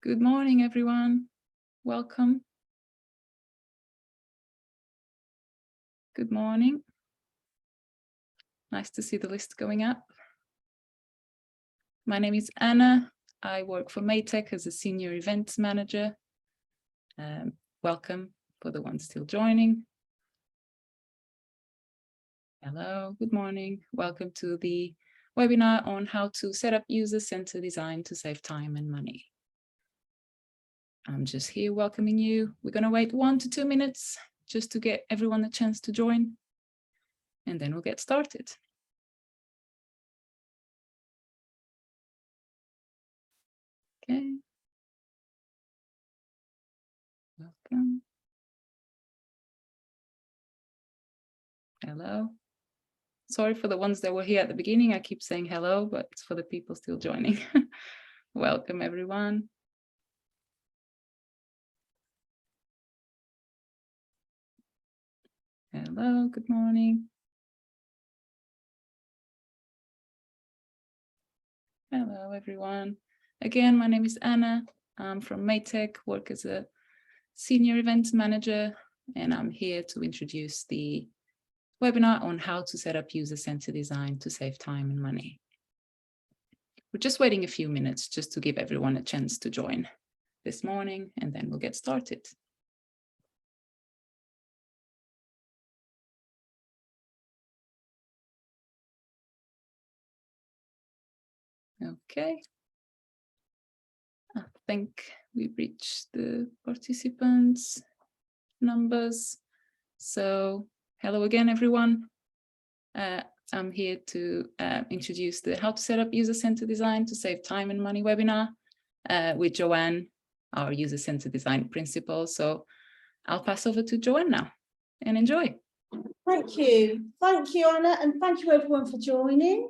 Good morning, everyone. Welcome. Good morning. Nice to see the list going up. My name is Anna. I work for Maytech as a senior events manager. Welcome for the ones still joining. Hello, good morning. Welcome to the webinar on how to set up user-centered design to save time and money. I'm just here welcoming you. We're going to wait 1 to 2 minutes just to get everyone a chance to join, and then we'll get started. Okay. Welcome. Hello. Sorry for the ones that were here at the beginning. I keep saying hello, but it's for the people still joining. Welcome, everyone. Hello, good morning. Hello, everyone. Again, my name is Anna. I'm from Maytech, work as a senior events manager, and I'm here to introduce the webinar on how to set up user-centered design to save time and money. We're just waiting a few minutes just to give everyone a chance to join this morning, and then we'll get started. Okay. I think we've reached the participants numbers. So hello again, everyone. I'm here to introduce the how to set up user-centered design to save time and money webinar with Joanne, our user-centered design principal. So I'll pass over to Joanne now and enjoy. Thank you, Anna, and thank you everyone for joining.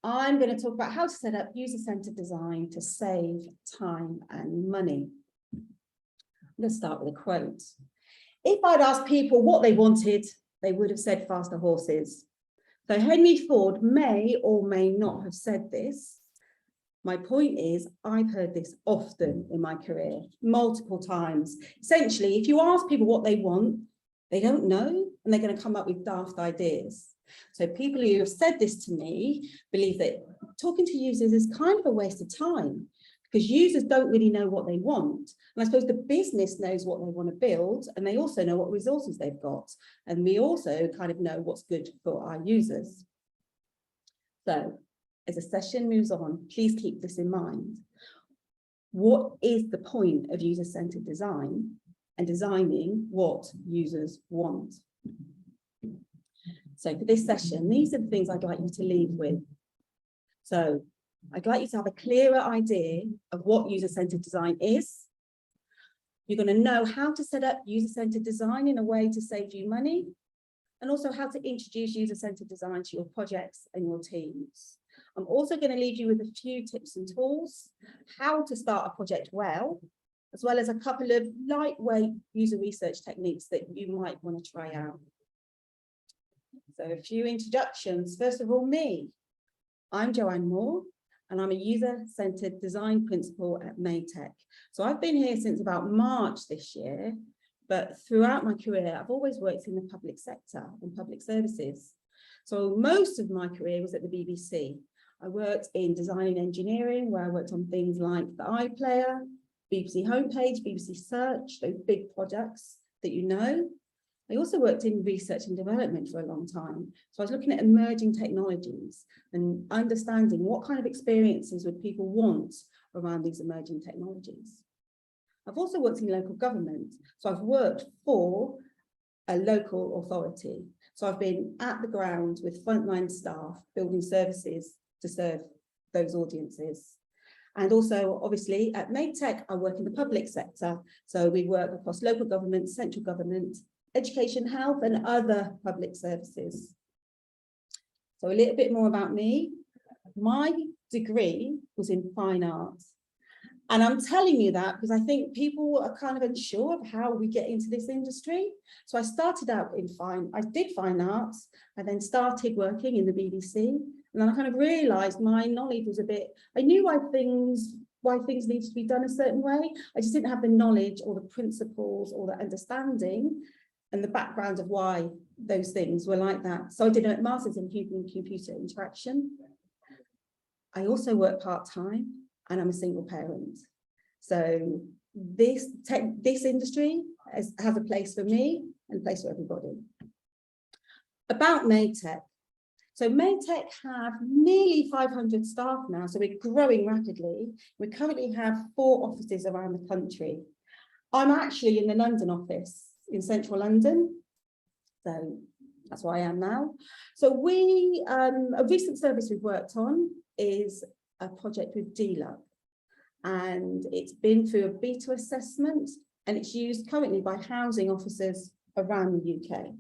I'm going to talk about how to set up user-centered design to save time and money. I'm going to start with a quote. If I'd asked people what they wanted, they would have said faster horses. So Henry Ford may or may not have said this. My point is, I've heard this often in my career, multiple times. Essentially, if you ask people what they want, they don't know, and they're going to come up with daft ideas. So people who have said this to me believe that talking to users is kind of a waste of time because users don't really know what they want. And I suppose the business knows what they want to build, and they also know what resources they've got. And we also kind of know what's good for our users. So as the session moves on, please keep this in mind. What is the point of user-centered design and designing what users want? So for this session, these are the things I'd like you to leave with. So I'd like you to have a clearer idea of what user-centered design is. You're going to know how to set up user-centered design in a way to save you money, and also how to introduce user-centered design to your projects and your teams. I'm also going to leave you with a few tips and tools, how to start a project well as a couple of lightweight user research techniques that you might want to try out. So a few introductions. First of all, me. I'm Joanne Moore, and I'm a user-centered design principal at Maytech. So I've been here since about March this year, but throughout my career, I've always worked in the public sector and public services. So most of my career was at the BBC. I worked in design and engineering, where I worked on things like the iPlayer, BBC Homepage, BBC Search, those big projects that you know. I also worked in research and development for a long time. So I was looking at emerging technologies and understanding what kind of experiences would people want around these emerging technologies. I've also worked in local government. So I've worked for a local authority. So I've been at the ground with frontline staff, building services to serve those audiences. And also, obviously, at Maytech, I work in the public sector. So we work across local government, central government, education, health, and other public services. So a little bit more about me. My degree was in fine arts. And I'm telling you that because I think people are kind of unsure of how we get into this industry. So I started out in I did fine arts. I then started working in the BBC. And then I kind of realized my knowledge was I knew why things why things needed to be done a certain way. I just didn't have the knowledge or the principles or the understanding and the background of why those things were like that. So I did a master's in human-computer interaction. I also work part-time and I'm a single parent. So this industry has a place for me and a place for everybody. About Maytech. So Maytech have nearly 500 staff now, so we're growing rapidly. We currently have 4 offices around the country. I'm actually in the London office, in central London. So that's where I am now. So a recent service we've worked on is a project with DLUG. And it's been through a beta assessment and it's used currently by housing officers around the UK.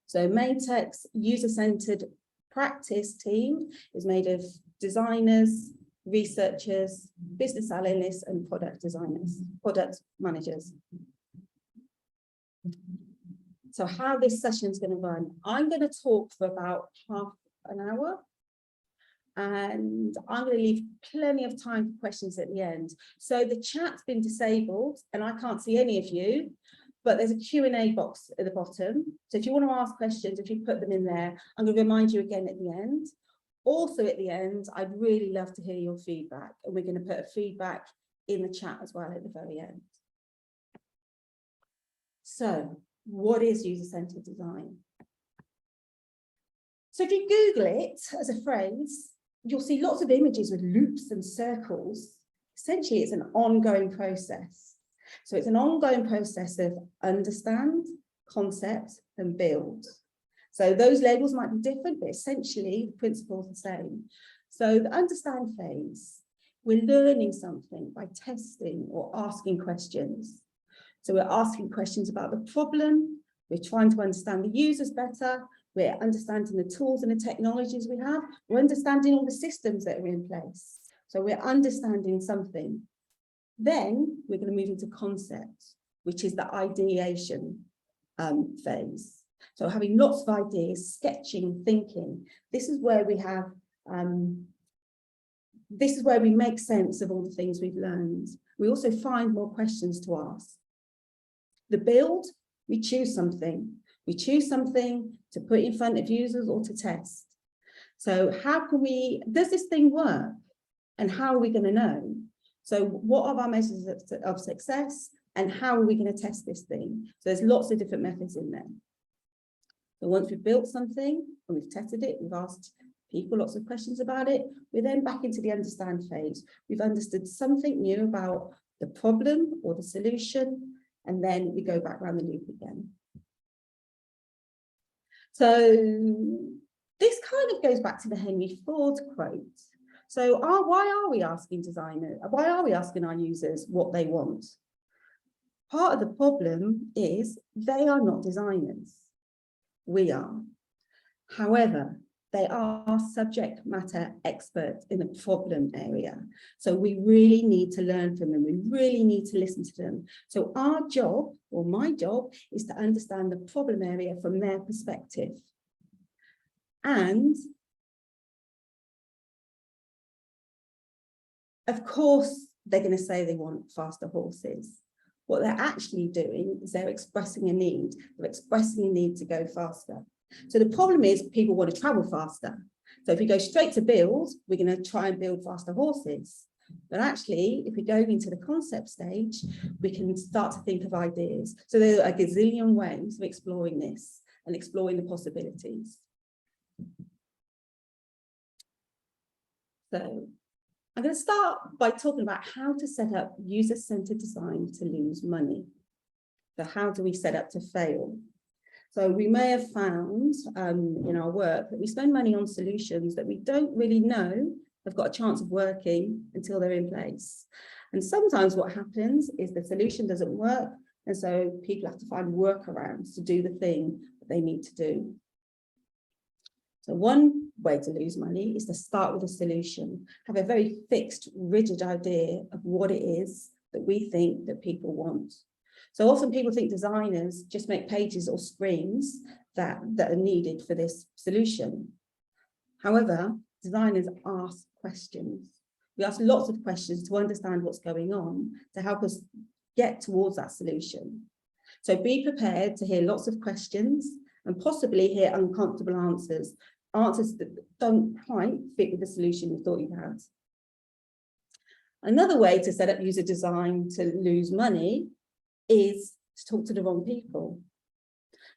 So Maytech's user-centered practice team is made of designers, researchers, business analysts, and product managers. So how this session is going to run, I'm going to talk for about half an hour. And I'm going to leave plenty of time for questions at the end. So the chat's been disabled and I can't see any of you, but there's a Q&A box at the bottom. So if you want to ask questions, if you put them in there, I'm going to remind you again at the end. Also at the end, I'd really love to hear your feedback. And we're going to put a feedback in the chat as well at the very end. So what is user-centered design? So if you Google it as a phrase, you'll see lots of images with loops and circles. Essentially, it's an ongoing process. So it's an ongoing process of understand, concept, and build. So those labels might be different, but essentially the principle is the same. So the understand phase, we're learning something by testing or asking questions. So we're asking questions about the problem, we're trying to understand the users better, we're understanding the tools and the technologies we have, we're understanding all the systems that are in place. So we're understanding something. Then we're going to move into concept, which is the ideation phase. So having lots of ideas, sketching, thinking. This is where we have, this is where we make sense of all the things we've learned. We also find more questions to ask. The build, we choose something. We choose something to put in front of users or to test. So how can we, does this thing work? And how are we going to know? So what are our measures of success and how are we going to test this thing? So there's lots of different methods in there. So once we've built something and we've tested it, we've asked people lots of questions about it, we're then back into the understand phase. We've understood something new about the problem or the solution, and then we go back around the loop again. So this kind of goes back to the Henry Ford quote. So why are we asking designers, why are we asking our users what they want? Part of the problem is they are not designers. We are. However, they are subject matter experts in the problem area. So we really need to learn from them. We really need to listen to them. So our job, or my job, is to understand the problem area from their perspective. And of course, they're going to say they want faster horses. What they're actually doing is they're expressing a need. They're expressing a need to go faster. So the problem is people want to travel faster. So if we go straight to build, we're going to try and build faster horses. But actually, if we go into the concept stage, we can start to think of ideas. So there are a gazillion ways of exploring this and exploring the possibilities. So I'm going to start by talking about how to set up user-centered design to lose money. So how do we set up to fail? So we may have found in our work that we spend money on solutions that we don't really know have got a chance of working until they're in place. And sometimes what happens is the solution doesn't work, and so people have to find workarounds to do the thing that they need to do. So one way to lose money is to start with a solution, have a very fixed, rigid idea of what it is that we think that people want. So often people think designers just make pages or screens that are needed for this solution. However, designers ask questions. We ask lots of questions to understand what's going on, to help us get towards that solution. So be prepared to hear lots of questions and possibly hear uncomfortable answers that don't quite fit with the solution you thought you had. Another way to set up user design to lose money is to talk to the wrong people.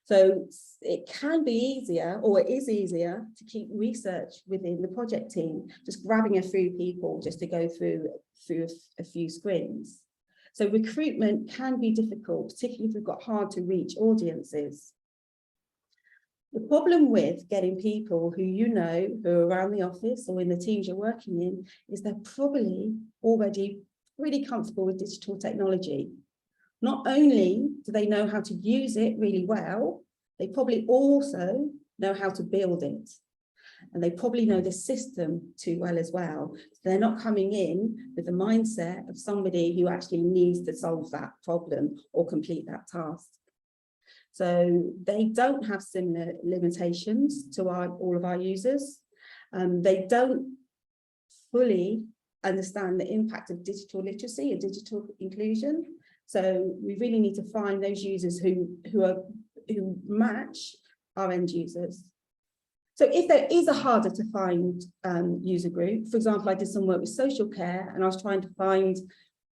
So it can be easier, or it is easier, to keep research within the project team, just grabbing a few people just to go through a few screens. So recruitment can be difficult, particularly if we've got hard to reach audiences. The problem with getting people who you know, who are around the office or in the teams you're working in, is they're probably already really comfortable with digital technology. Not only do they know how to use it really well, they probably also know how to build it. And they probably know the system too well as well. So they're not coming in with the mindset of somebody who actually needs to solve that problem or complete that task. So they don't have similar limitations to all of our users. They don't fully understand the impact of digital literacy and digital inclusion. So we really need to find those users who match our end users. So if there is a harder to find user group, for example, I did some work with social care and I was trying to find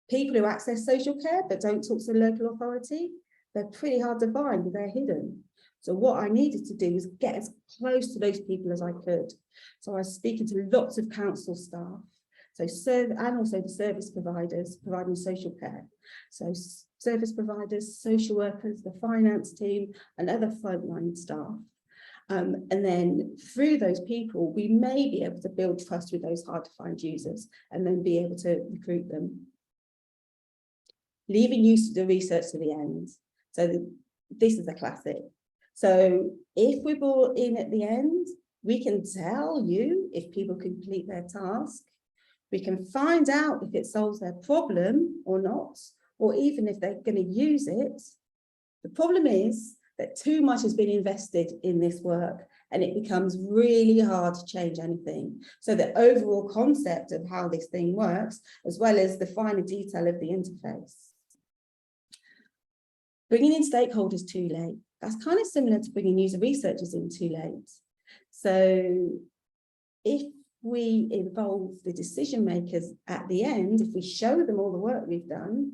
people who access social care but don't talk to the local authority. They're pretty hard to find, they're hidden. So what I needed to do was get as close to those people as I could. So I was speaking to lots of council staff, and also the service providers providing social care. So service providers, social workers, the finance team, and other frontline staff. And then through those people, we may be able to build trust with those hard to find users and then be able to recruit them. Leaving the research to the end. So this is a classic. So if we're brought in at the end, we can tell you if people complete their task. We can find out if it solves their problem or not, or even if they're going to use it. The problem is that too much has been invested in this work and it becomes really hard to change anything. So the overall concept of how this thing works, as well as the finer detail of the interface. Bringing in stakeholders too late. That's kind of similar to bringing user researchers in too late. So if we involve the decision makers at the end, if we show them all the work we've done,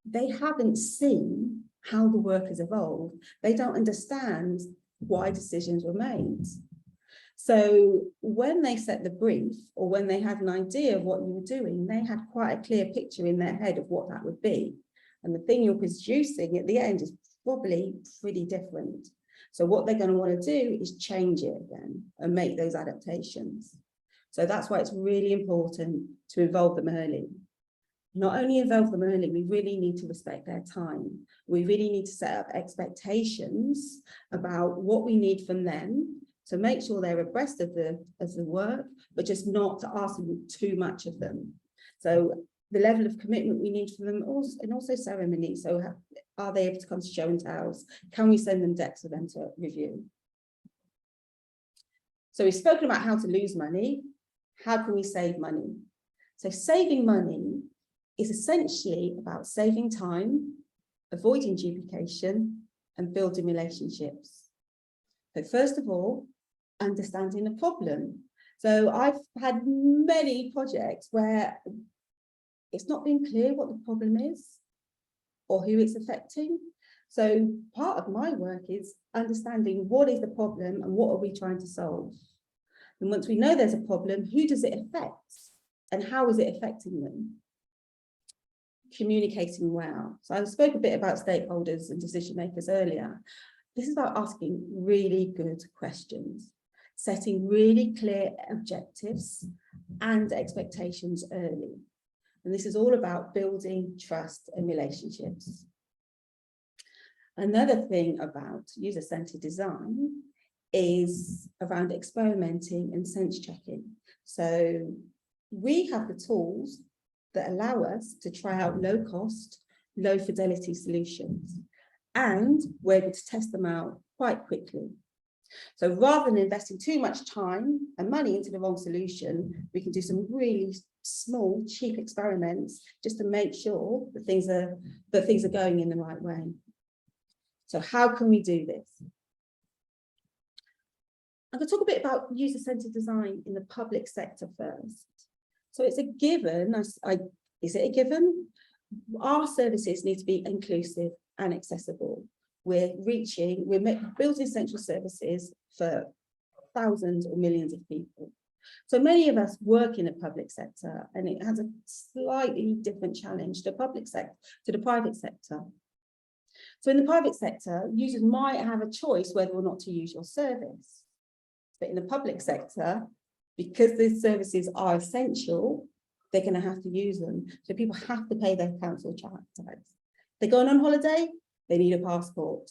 they haven't seen how the work has evolved. They don't understand why decisions were made. So when they set the brief or when they had an idea of what you were doing, they had quite a clear picture in their head of what that would be. And the thing you're producing at the end is probably pretty different. So what they're going to want to do is change it again and make those adaptations. So that's why it's really important to involve them early. Not only involve them early, we really need to respect their time. We really need to set up expectations about what we need from them to make sure they're abreast of the work, but just not to ask them too much of them. So the level of commitment we need from them, and also ceremony. So are they able to come to show and tells? Can we send them decks for them to review? So we've spoken about how to lose money. How can we save money? So saving money is essentially about saving time, avoiding duplication, and building relationships. So first of all, understanding the problem. So I've had many projects where it's not been clear what the problem is or who it's affecting. So part of my work is understanding what is the problem and what are we trying to solve. And once we know there's a problem, who does it affect and how is it affecting them? Communicating well. So I spoke a bit about stakeholders and decision makers earlier. This is about asking really good questions, setting really clear objectives and expectations early. And this is all about building trust and relationships. Another thing about user-centered design is around experimenting and sense checking. So we have the tools that allow us to try out low cost, low fidelity solutions, and we're able to test them out quite quickly. So rather than investing too much time and money into the wrong solution, we can do some really small, cheap experiments just to make sure that things are going in the right way. So how can we do this? I'm going to talk a bit about user-centered design in the public sector first. So it's a given, is it a given? Our services need to be inclusive and accessible. We're building essential services for thousands or millions of people. So many of us work in the public sector, and it has a slightly different challenge to the private sector. So in the private sector, users might have a choice whether or not to use your service. But in the public sector, because these services are essential, they're going to have to use them. So people have to pay their council tax. They're going on holiday, they need a passport.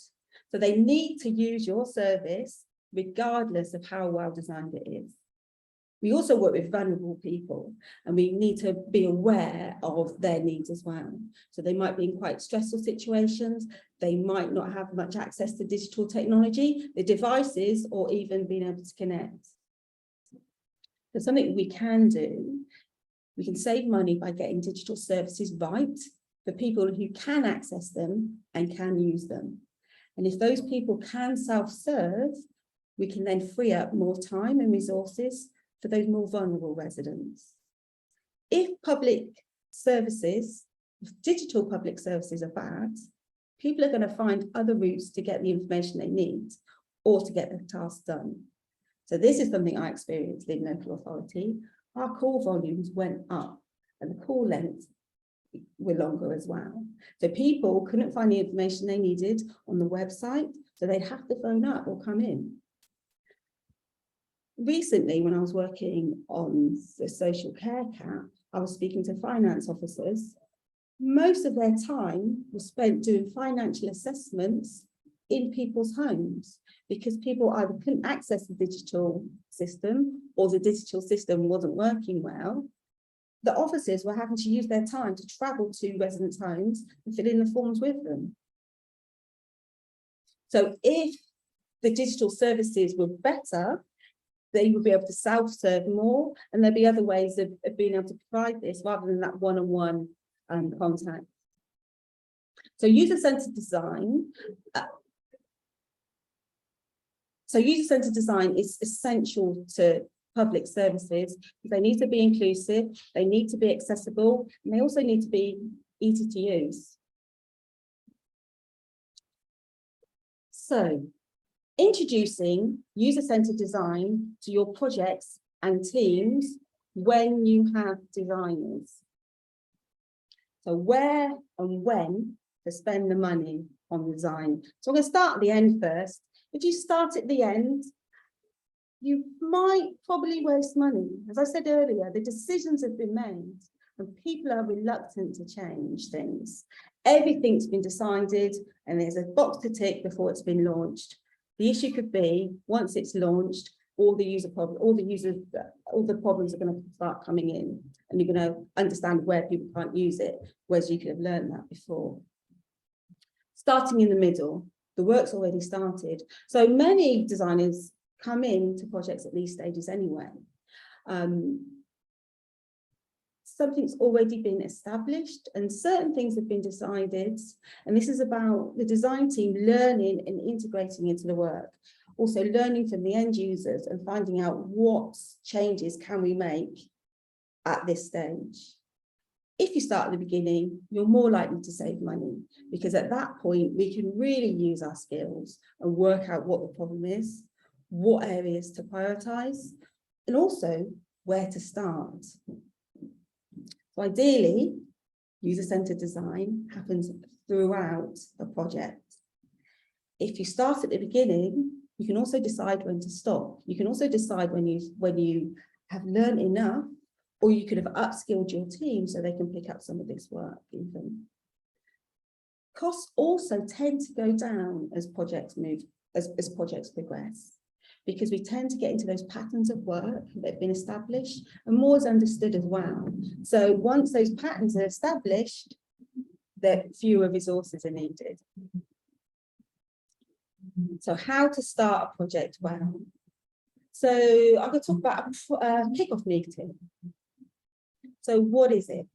So they need to use your service regardless of how well designed it is. We also work with vulnerable people, and we need to be aware of their needs as well. So they might be in quite stressful situations. They might not have much access to digital technology, the devices, or even being able to connect. There's something we can do. We can save money by getting digital services right for people who can access them and can use them. And if those people can self-serve, we can then free up more time and resources for those more vulnerable residents. If digital public services are bad, people are going to find other routes to get the information they need or to get the task done. So this is something I experienced in local authority. Our call volumes went up and the call lengths were longer as well. So people couldn't find the information they needed on the website, so they'd have to phone up or come in. Recently, when I was working on the social care cap, I was speaking to finance officers. Most of their time was spent doing financial assessments in people's homes because people either couldn't access the digital system or the digital system wasn't working well. The officers were having to use their time to travel to residents' homes and fill in the forms with them. So if the digital services were better, they would be able to self-serve more, and there'd be other ways of being able to provide this rather than that one-on-one contact. So user-centered design. User-centered design is essential to public services because they need to be inclusive, they need to be accessible, and they also need to be easy to use. So, introducing user-centered design to your projects and teams when you have designers. So where and when to spend the money on design. So I'm going to start at the end first. If you start at the end, you might probably waste money. As I said earlier, the decisions have been made and people are reluctant to change things. Everything's been decided and there's a box to tick before it's been launched. The issue could be, once it's launched, all the problems are going to start coming in, and you're going to understand where people can't use it, whereas you could have learned that before. Starting in the middle, the work's already started. So many designers come into projects at these stages anyway. Something's already been established and certain things have been decided. And this is about the design team learning and integrating into the work. Also learning from the end users and finding out what changes can we make at this stage. If you start at the beginning, you're more likely to save money because at that point, we can really use our skills and work out what the problem is, what areas to prioritize, and also where to start. So ideally, user-centered design happens throughout the project. If you start at the beginning, you can also decide when to stop. You can also decide when you have learned enough, or you could have upskilled your team so they can pick up some of this work even. Costs also tend to go down as projects progress, because we tend to get into those patterns of work that have been established and more is understood as well. So once those patterns are established, that fewer resources are needed. So how to start a project well. So I'm going to talk about a kickoff meeting. So what is it?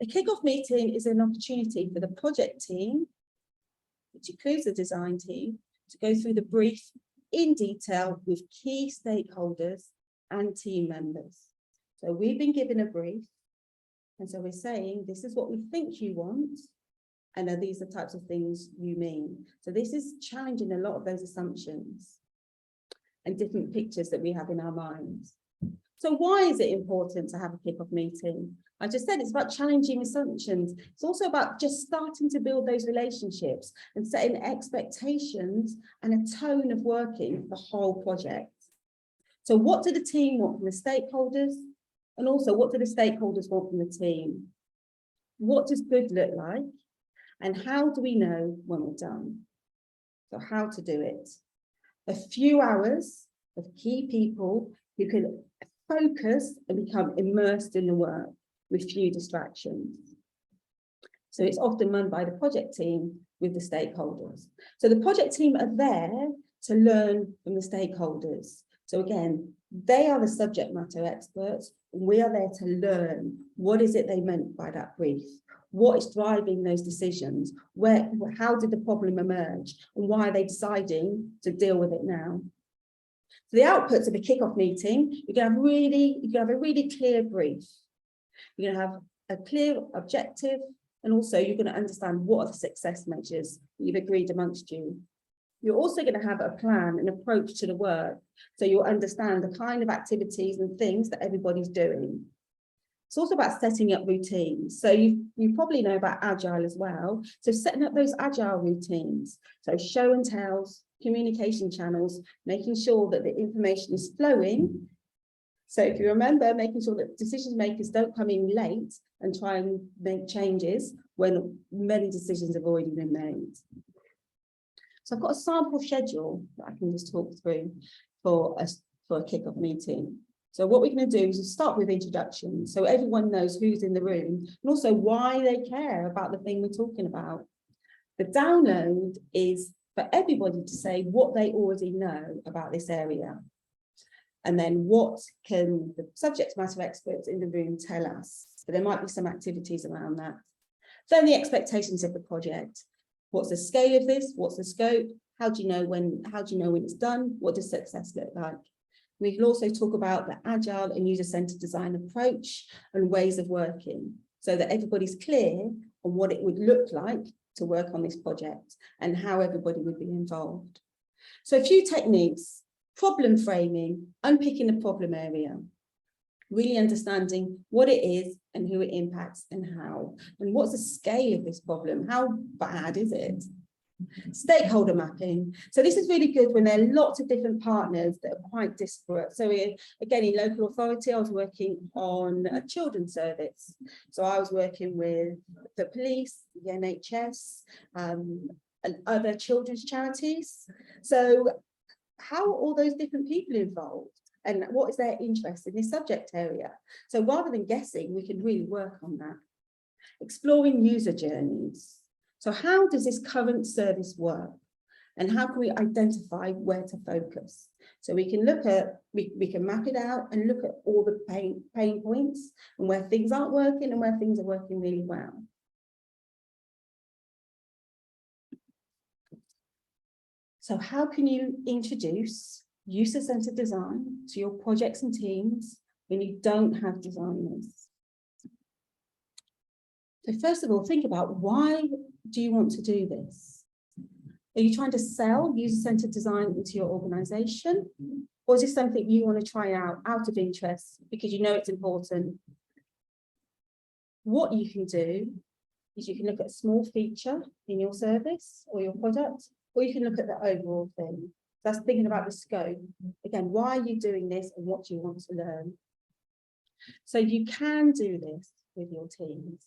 A kickoff meeting is an opportunity for the project team, which includes the design team, to go through the brief in detail with key stakeholders and team members. So we've been given a brief, and so we're saying, this is what we think you want, and are these the types of things you mean? So this is challenging a lot of those assumptions and different pictures that we have in our minds. So why is it important to have a kickoff meeting? I just said it's about challenging assumptions. It's also about just starting to build those relationships and setting expectations and a tone of working for the whole project. So what do the team want from the stakeholders? And also, what do the stakeholders want from the team? What does good look like? And how do we know when we're done? So how to do it? A few hours of key people who can focus and become immersed in the work with few distractions. So it's often run by the project team with the stakeholders. So the project team are there to learn from the stakeholders. So again, they are the subject matter experts. We are there to learn what is it they meant by that brief. What is driving those decisions? How did the problem emerge? And why are they deciding to deal with it now? So the outputs of a kickoff meeting, you're going to have a really clear brief. You're going to have a clear objective, and also you're going to understand what are the success measures that you've agreed amongst you. You're also going to have a plan, an approach to the work, so you'll understand the kind of activities and things that everybody's doing. It's also about setting up routines. So you probably know about Agile as well. So setting up those Agile routines. So show and tells, communication channels, making sure that the information is flowing. So if you remember, making sure that decision makers don't come in late and try and make changes when many decisions have already been made. So I've got a sample schedule that I can just talk through for a kickoff meeting. So what we're going to do is start with introduction, so everyone knows who's in the room and also why they care about the thing we're talking about. The download is for everybody to say what they already know about this area. And then what can the subject matter experts in the room tell us? So there might be some activities around that. Then the expectations of the project. What's the scale of this? What's the scope? How do you know when it's done? What does success look like? We can also talk about the agile and user-centered design approach and ways of working, so that everybody's clear on what it would look like to work on this project and how everybody would be involved. So a few techniques: problem framing, unpicking the problem area, really understanding what it is and who it impacts and how, and what's the scale of this problem, how bad is it? Stakeholder mapping. So this is really good when there are lots of different partners that are quite disparate. So again, in local authority, I was working on a children's service. So I was working with the police, the NHS, and other children's charities. So how are all those different people involved? And what is their interest in this subject area? So rather than guessing, we can really work on that. Exploring user journeys. So how does this current service work? And how can we identify where to focus? So we can look at, we can map it out and look at all the pain points and where things aren't working and where things are working really well. So how can you introduce user-centered design to your projects and teams when you don't have designers? So first of all, think about, why do you want to do this? Are you trying to sell user-centered design into your organization? Or is this something you want to try out of interest because you know it's important? What you can do is you can look at a small feature in your service or your product, or you can look at the overall thing. That's thinking about the scope. Again, why are you doing this and what do you want to learn? So you can do this with your teams.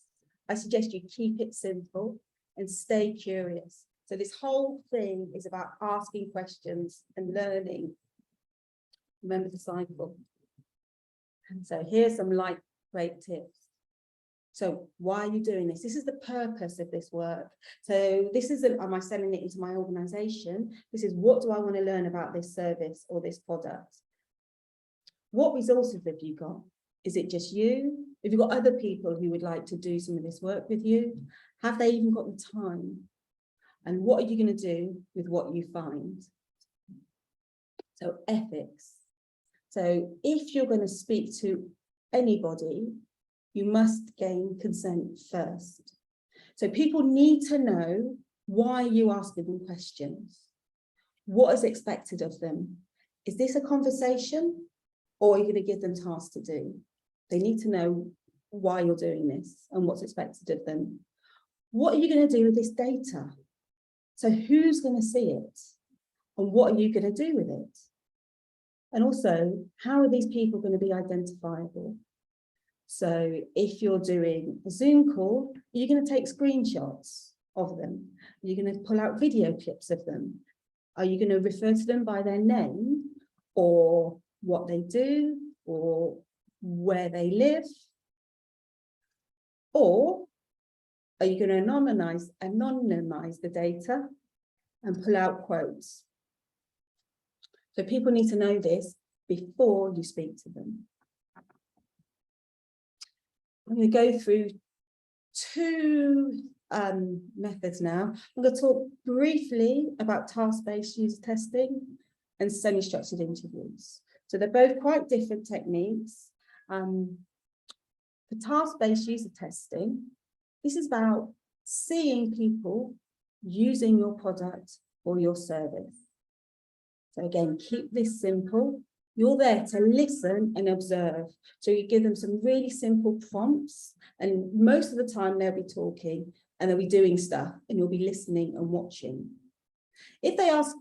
I suggest you keep it simple and stay curious. So this whole thing is about asking questions and learning. Remember the cycle. So here's some lightweight tips. So why are you doing this? This is the purpose of this work. So this isn't, am I selling it into my organization? This is, what do I want to learn about this service or this product? What resources have you got? Is it just you? Have you got other people who would like to do some of this work with you? Have they even got the time? And what are you going to do with what you find? So ethics. So if you're going to speak to anybody, you must gain consent first. So people need to know why you asking them questions. What is expected of them? Is this a conversation, or are you going to give them tasks to do? They need to know why you're doing this and what's expected of them. What are you going to do with this data? So who's going to see it? And what are you going to do with it? And also, how are these people going to be identifiable? So if you're doing a Zoom call, are you going to take screenshots of them? Are you going to pull out video clips of them? Are you going to refer to them by their name, or what they do, or where they live? Or are you going to anonymize the data and pull out quotes? So people need to know this before you speak to them. I'm going to go through two methods now. I'm going to talk briefly about task-based user testing and semi-structured interviews. So they're both quite different techniques. For task-based user testing, this is about seeing people using your product or your service. So again, keep this simple. You're there to listen and observe. So you give them some really simple prompts, and most of the time they'll be talking and they'll be doing stuff, and you'll be listening and watching. If they ask,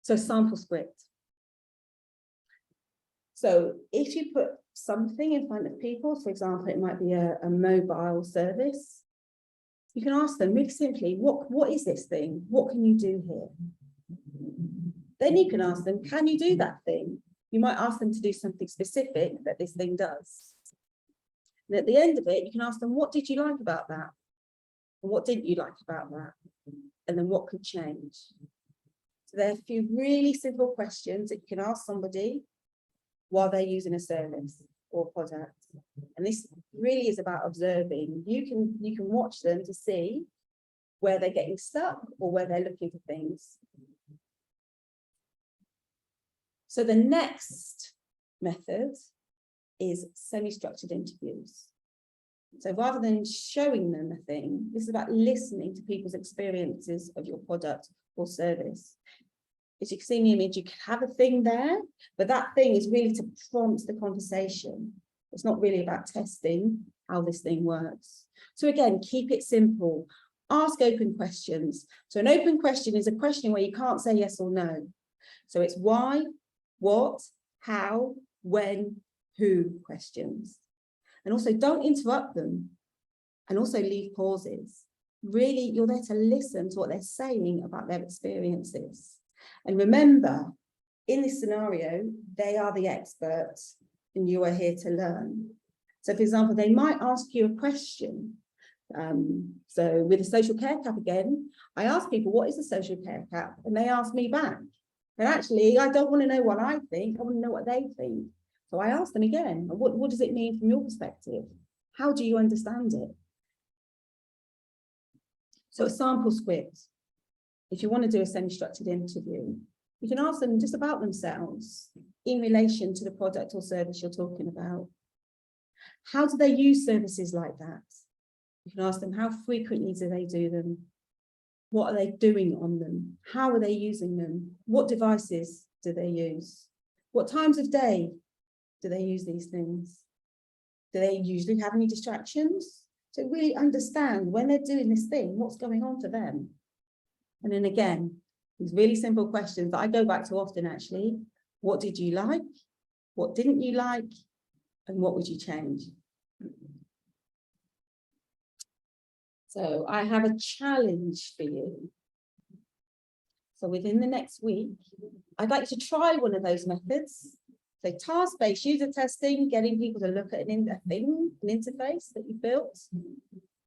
so sample script. So if you put something in front of people, for example, it might be a mobile service, you can ask them really simply, what is this thing? What can you do here? Then you can ask them, can you do that thing? You might ask them to do something specific that this thing does. And at the end of it, you can ask them, what did you like about that? And what didn't you like about that? And then what could change? So there are a few really simple questions that you can ask somebody while they're using a service or product. And this really is about observing. You can watch them to see where they're getting stuck or where they're looking for things. So the next method is semi-structured interviews. So rather than showing them a thing, this is about listening to people's experiences of your product or service. As you can see in the image, you can have a thing there, but that thing is really to prompt the conversation. It's not really about testing how this thing works. So again, keep it simple. Ask open questions. So an open question is a question where you can't say yes or no. So it's why, what, how, when, who questions. And also don't interrupt them, and also leave pauses. Really, you're there to listen to what they're saying about their experiences. And remember, in this scenario, they are the experts and you are here to learn. So for example, they might ask you a question. So with the social care cap again, I ask people, what is the social care cap? And they ask me back. And actually, I don't want to know what I think, I want to know what they think. So I ask them again, what does it mean from your perspective? How do you understand it? So a sample script. If you want to do a semi-structured interview, you can ask them just about themselves in relation to the product or service you're talking about. How do they use services like that? You can ask them, how frequently do they do them? What are they doing on them? How are they using them? What devices do they use? What times of day do they use these things? Do they usually have any distractions? So really understand when they're doing this thing, what's going on for them. And then again, these really simple questions that I go back to often actually. What did you like? What didn't you like? And what would you change? So I have a challenge for you. So within the next week, I'd like you to try one of those methods So task-based user testing, getting people to look at an interface that you built,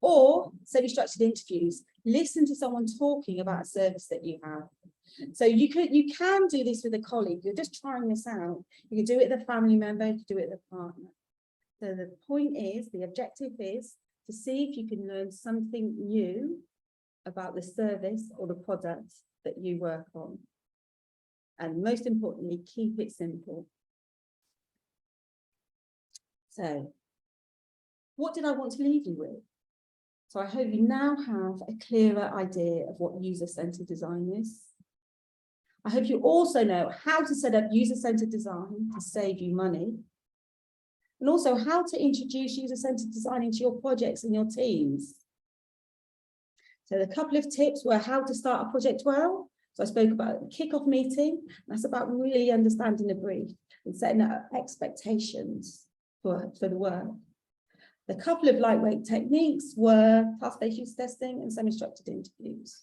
or semi-structured interviews, listen to someone talking about a service that you have. So you can do this with a colleague. You're just trying this out. You can do it with a family member, you can do it with a partner. So the point is, the objective is to see if you can learn something new about the service or the product that you work on. And most importantly, keep it simple. So what did I want to leave you with? So I hope you now have a clearer idea of what user-centered design is. I hope you also know how to set up user-centered design to save you money, and also how to introduce user-centered design into your projects and your teams. So a couple of tips were how to start a project well. So I spoke about the kickoff meeting. That's about really understanding the brief and setting up expectations for the work. The couple of lightweight techniques were task-based user testing and semi-structured interviews.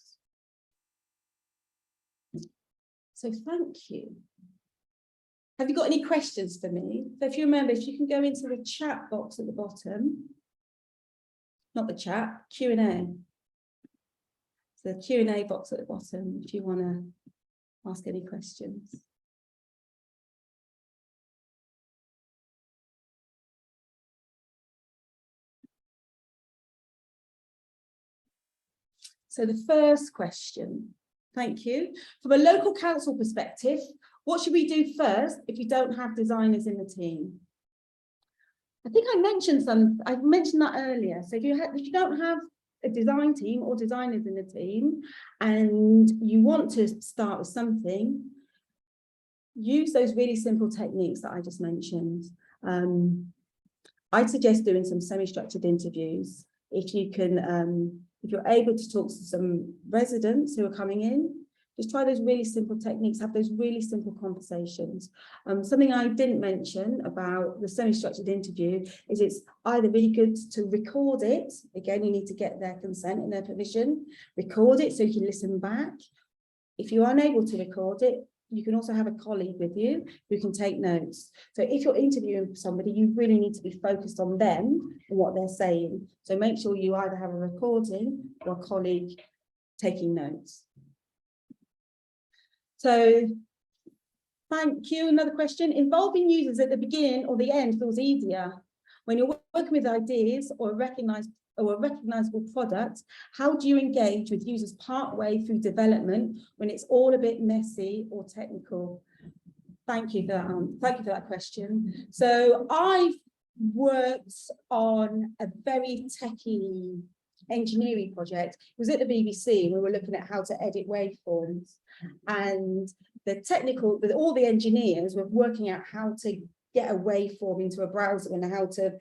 So thank you. Have you got any questions for me? So if you remember, if you can go into the chat box at the bottom, not the chat, Q&A. So the Q&A box at the bottom, if you want to ask any questions. So the first question, thank you. From a local council perspective, what should we do first if you don't have designers in the team? I think I mentioned that earlier. So if you don't have a design team or designers in the team and you want to start with something, use those really simple techniques that I just mentioned. I'd suggest doing some semi-structured interviews. If you're able to talk to some residents who are coming in, just try those really simple techniques, have those really simple conversations. Something I didn't mention about the semi-structured interview is it's either really good to record it. Again, you need to get their consent and their permission. Record it so you can listen back. If you're unable to record it, you can also have a colleague with you who can take notes. So if you're interviewing somebody, you really need to be focused on them and what they're saying. So make sure you either have a recording or a colleague taking notes. So thank you. Another question. Involving users at the beginning or the end feels easier. When you're working with ideas or a recognizable product, how do you engage with users partway through development when it's all a bit messy or technical? Thank you for that question. So I've worked on a very techie engineering project. It was at the BBC. We were looking at how to edit waveforms, and all the engineers were working out how to get a waveform into a browser and how to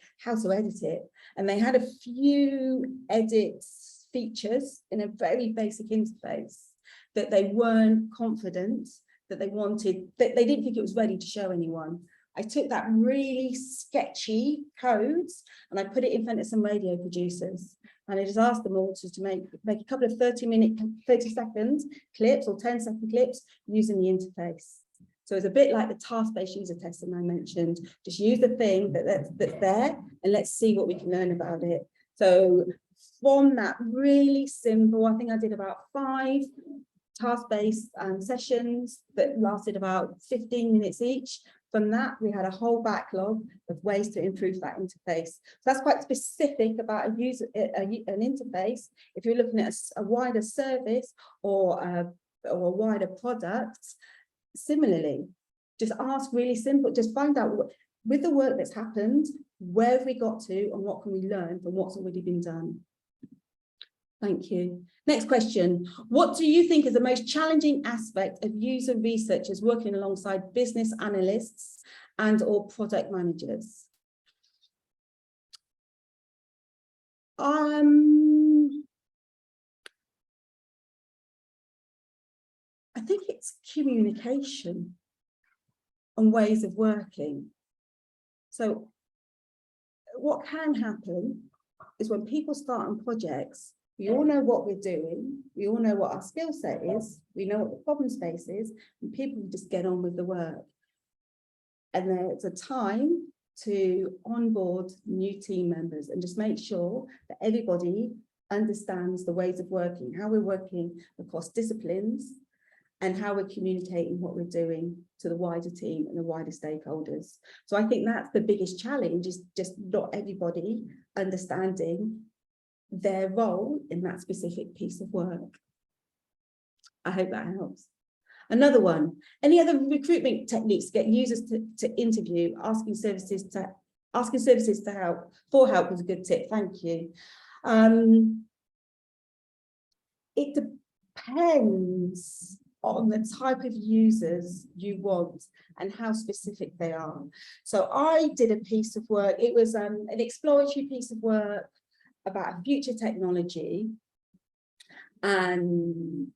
edit it. And they had a few edit features in a very basic interface that they weren't confident that they wanted, that they didn't think it was ready to show anyone. I took that really sketchy codes and I put it in front of some radio producers. And I just asked them all to make a couple of 30-second clips or 10-second clips using the interface. So it's a bit like the task-based user testing I mentioned. Just use the thing that's there and let's see what we can learn about it. So from that really simple, I think I did about 5 task-based sessions that lasted about 15 minutes each. From that, we had a whole backlog of ways to improve that interface. So that's quite specific about an interface. If you're looking at a wider service or a wider product, similarly, just ask really simple, just find out with the work that's happened, where have we got to and what can we learn from what's already been done. Thank you. Next question. What do you think is the most challenging aspect of user researchers working alongside business analysts and or product managers? I think it's communication and ways of working. So what can happen is when people start on projects, we all know what we're doing, we all know what our skill set is, we know what the problem space is, and people just get on with the work. and there's a time to onboard new team members and just make sure that everybody understands the ways of working, how we're working across disciplines, and how we're communicating what we're doing to the wider team and the wider stakeholders. So I think that's the biggest challenge, is just not everybody understanding their role in that specific piece of work. I hope that helps. Another one, any other recruitment techniques to get users to interview, asking services to help, for help was a good tip, thank you. It depends on the type of users you want and how specific they are. So I did a piece of work, it was an exploratory piece of work about future technology, and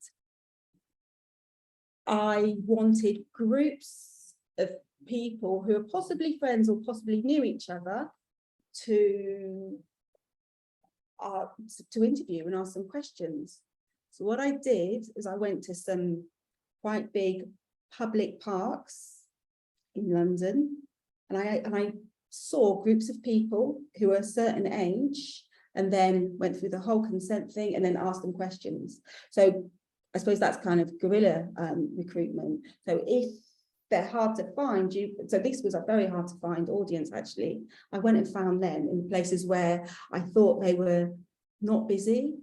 I wanted groups of people who are possibly friends or possibly knew each other to interview and ask some questions. So what I did is I went to some quite big public parks in London, and I saw groups of people who were a certain age, and then went through the whole consent thing and then asked them questions. So I suppose that's kind of guerrilla recruitment. So if they're hard to find, so this was a very hard to find audience actually. I went and found them in places where I thought they were not busy,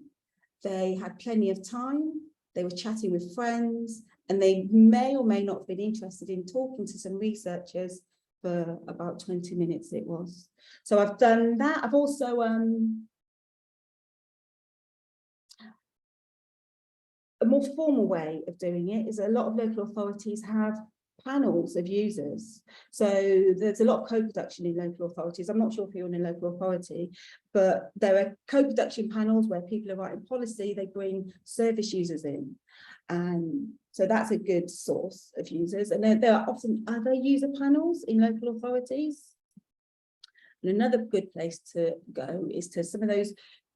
they had plenty of time, they were chatting with friends, and they may or may not have been interested in talking to some researchers for about 20 minutes it was. So I've done that. I've also a more formal way of doing it is a lot of local authorities have panels of users. So there's a lot of co-production in local authorities. I'm not sure if you're in a local authority, but there are co-production panels where people are writing policy, they bring service users in. And so that's a good source of users. And there are often other user panels in local authorities. And another good place to go is to some of those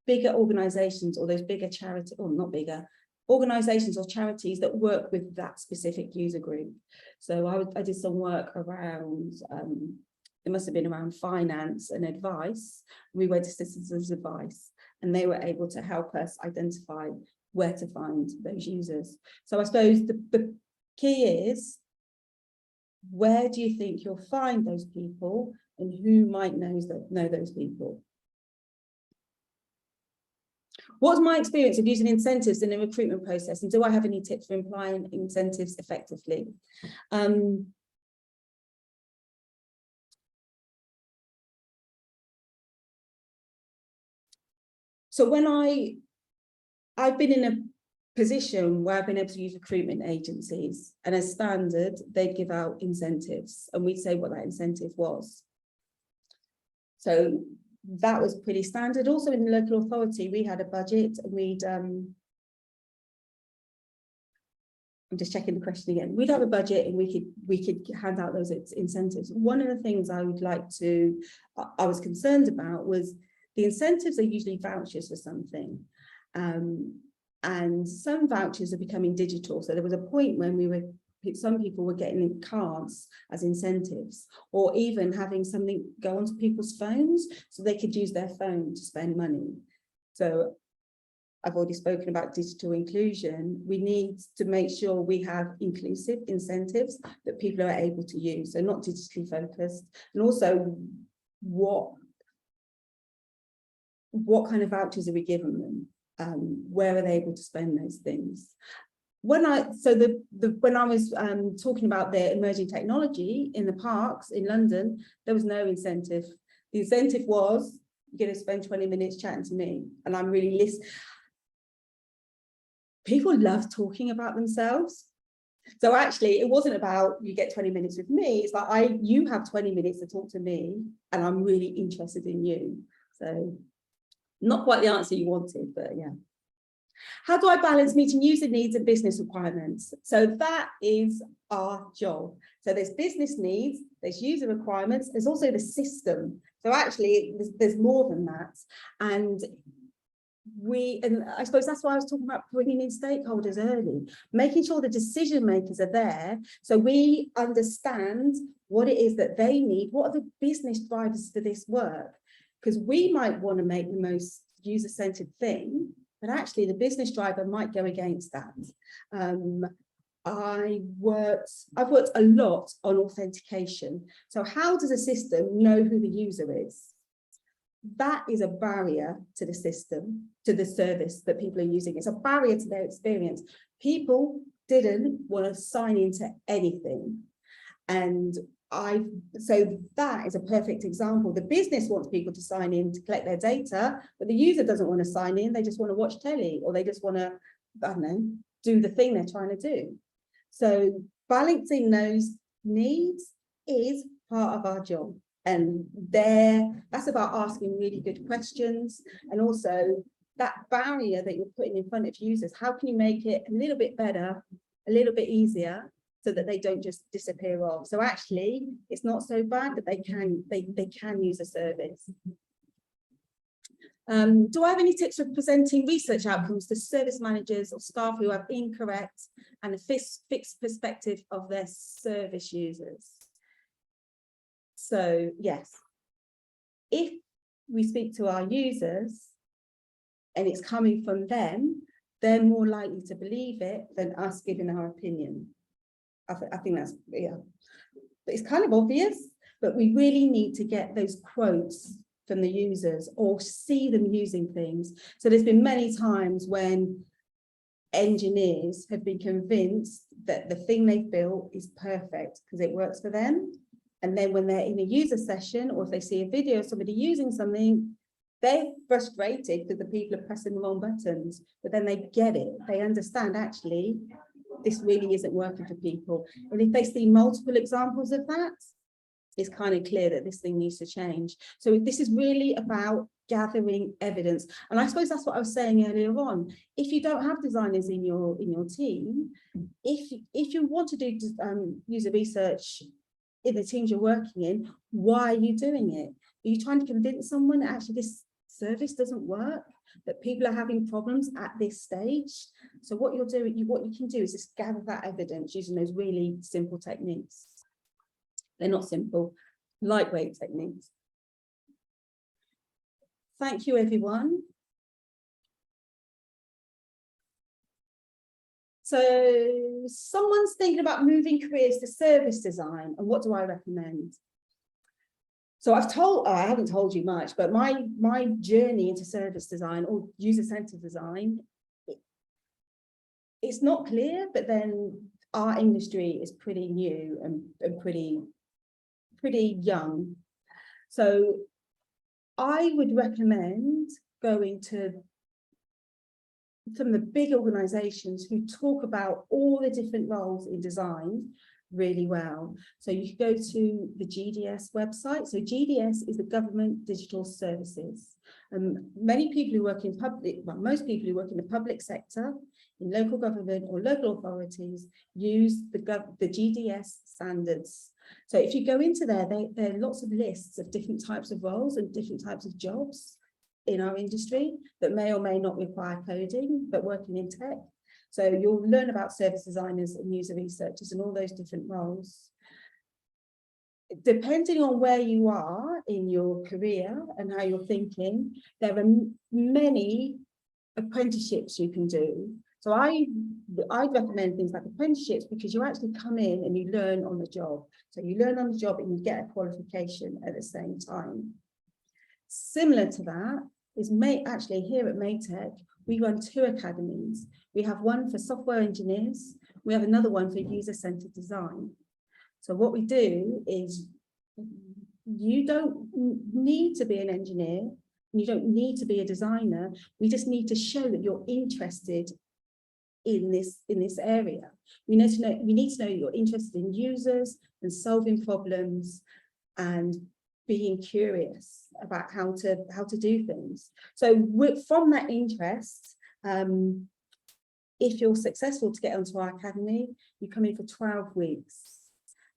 bigger organisations or those bigger charities, or not bigger, organisations or charities that work with that specific user group. So I did some work around, it must have been around finance and advice. We went to Citizens Advice, and they were able to help us identify where to find those users. So I suppose the key is, where do you think you'll find those people, and who might know those people? What's my experience of using incentives in the recruitment process, and do I have any tips for applying incentives effectively? So when I've been in a position where I've been able to use recruitment agencies, and as standard, they'd give out incentives, and we'd say what that incentive was. So that was pretty standard. Also in the local authority, we had a budget, and we'd I'm just checking the question again. We'd have a budget, and we could hand out those incentives. One of the things I was concerned about was the incentives are usually vouchers for something, and some vouchers are becoming digital. So there was a point when some people were getting cards as incentives, or even having something go onto people's phones so they could use their phone to spend money. So I've already spoken about digital inclusion. We need to make sure we have inclusive incentives that people are able to use, so not digitally focused. And also, what kind of vouchers are we giving them? Where are they able to spend those things? When I was talking about the emerging technology in the parks in London, there was no incentive. The incentive was, you're going to spend 20 minutes chatting to me, and I'm really listening. People love talking about themselves. So actually, it wasn't about you get 20 minutes with me. It's like you have 20 minutes to talk to me, and I'm really interested in you. So not quite the answer you wanted, but yeah. How do I balance meeting user needs and business requirements? So that is our job. So there's business needs, there's user requirements, there's also the system. So actually, there's more than that. And I suppose that's why I was talking about bringing in stakeholders early, making sure the decision makers are there, so we understand what it is that they need, what are the business drivers for this work? Because we might want to make the most user-centered thing, but actually the business driver might go against that. I've worked a lot on authentication. So how does a system know who the user is? That is a barrier to the system, to the service that people are using. It's a barrier to their experience. People didn't want to sign into anything. And so that is a perfect example. The business wants people to sign in to collect their data, but the user doesn't want to sign in. They just want to watch telly, or they just want to, I don't know, do the thing they're trying to do. So balancing those needs is part of our job. And that's about asking really good questions, and also that barrier that you're putting in front of users. How can you make it a little bit better, a little bit easier, so that they don't just disappear off? So actually, it's not so bad that they can use a service. Do I have any tips for presenting research outcomes to service managers or staff who have incorrect and a fixed perspective of their service users? So yes, if we speak to our users and it's coming from them, they're more likely to believe it than us giving our opinion. I think that's, yeah, but it's kind of obvious, but we really need to get those quotes from the users or see them using things. So there's been many times when engineers have been convinced that the thing they've built is perfect because it works for them. And then when they're in a user session, or if they see a video of somebody using something, they're frustrated because the people are pressing the wrong buttons, but then they get it. They understand, actually, this really isn't working for people. And if they see multiple examples of that, it's kind of clear that this thing needs to change. So this is really about gathering evidence. And I suppose that's what I was saying earlier on. If you don't have designers in your team, if you want to do user research in the teams you're working in, why are you doing it? Are you trying to convince someone that actually this service doesn't work, that people are having problems at this stage? So what you're doing, what you can do is just gather that evidence using those really simple techniques. They're not simple, lightweight techniques. Thank you, everyone. So someone's thinking about moving careers to service design, and what do I recommend? So I haven't told you much, but my journey into service design or user-centered design, it's not clear, but then our industry is pretty new and pretty young. So I would recommend going to some of the big organizations who talk about all the different roles in design really well. So you can go to the GDS website. So GDS is the Government Digital Services. Many people who work in most people who work in the public sector, in local government or local authorities, use the GDS standards. So if you go into there are lots of lists of different types of roles and different types of jobs in our industry that may or may not require coding, but working in tech. So you'll learn about service designers and user researchers and all those different roles. Depending on where you are in your career and how you're thinking, there are many apprenticeships you can do. So I'd recommend things like apprenticeships, because you actually come in and you learn on the job. So you learn on the job and you get a qualification at the same time. Similar to that is actually here at Maytech, we run 2 academies. We have one for software engineers. We have another one for user-centered design. So what we do is you don't need to be an engineer. You don't need to be a designer. We just need to show that you're interested in this area. We need to know you're interested in users and solving problems and being curious about how to do things. So from that interest, if you're successful to get onto our academy, you come in for 12 weeks.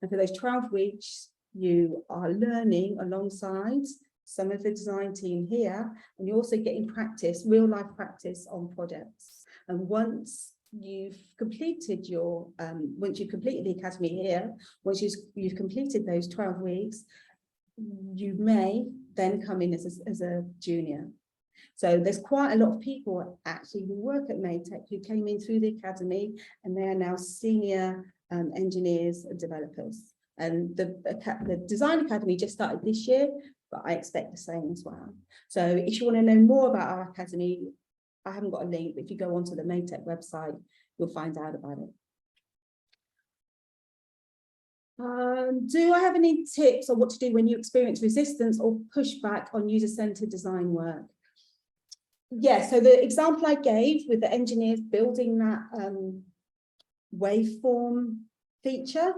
And for those 12 weeks, you are learning alongside some of the design team here, and you're also getting practice, real life practice on projects. And once you've completed your, once you've completed the academy here, once you've completed those 12 weeks, you may then come in as a junior. So there's quite a lot of people actually who work at Maytech who came in through the academy, and they are now senior engineers and developers. And the Design Academy just started this year, but I expect the same as well. So if you want to know more about our academy, I haven't got a link, but if you go onto the Maytech website, you'll find out about it. Do I have any tips on what to do when you experience resistance or pushback on user-centered design work? Yeah, so the example I gave with the engineers building that waveform feature,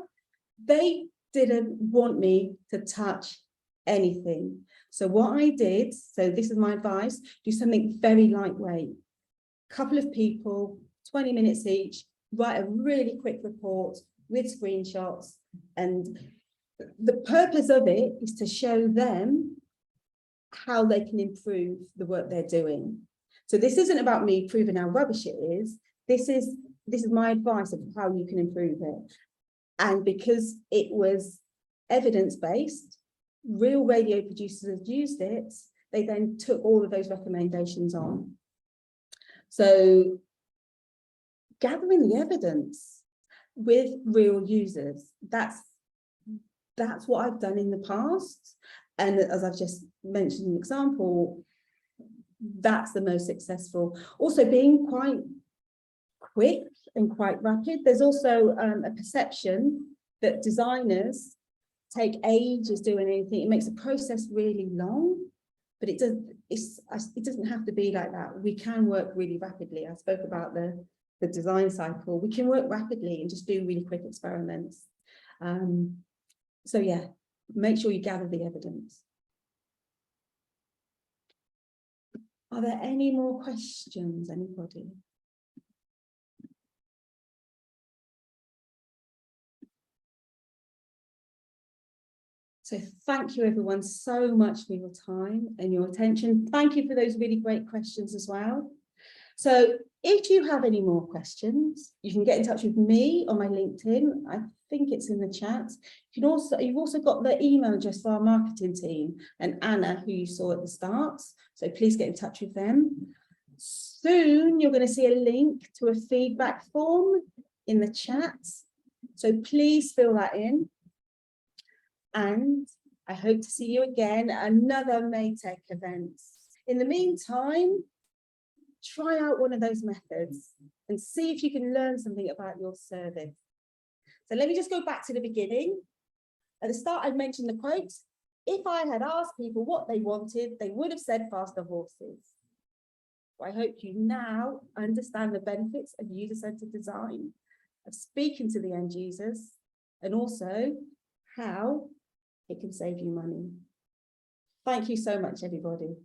they didn't want me to touch anything. So what I did, so this is my advice, do something very lightweight. Couple of people, 20 minutes each, write a really quick report with screenshots. And the purpose of it is to show them how they can improve the work they're doing. So this isn't about me proving how rubbish it is. This is my advice of how you can improve it. And because it was evidence-based, real radio producers have used it, they then took all of those recommendations on. So gathering the evidence with real users, that's what I've done in the past. And as I've just mentioned an example, that's the most successful. Also being quite quick and quite rapid. There's also a perception that designers take ages doing anything. It makes the process really long, but it doesn't have to be like that. We can work really rapidly. I spoke about the design cycle. We can work rapidly and just do really quick experiments. So yeah, make sure you gather the evidence. Are there any more questions, anybody? So thank you everyone so much for your time and your attention. Thank you for those really great questions as well. So if you have any more questions, you can get in touch with me on my LinkedIn. I think it's in the chat. You've also got the email address for our marketing team and Anna, who you saw at the start. So please get in touch with them. Soon you're going to see a link to a feedback form in the chat. So please fill that in. And I hope to see you again at another Maytech event. In the meantime, try out one of those methods and see if you can learn something about your service. So let me just go back to the beginning. At the start, I mentioned the quote. If I had asked people what they wanted, they would have said faster horses. I hope you now understand the benefits of user-centered design, of speaking to the end users, and also how it can save you money. Thank you so much, everybody.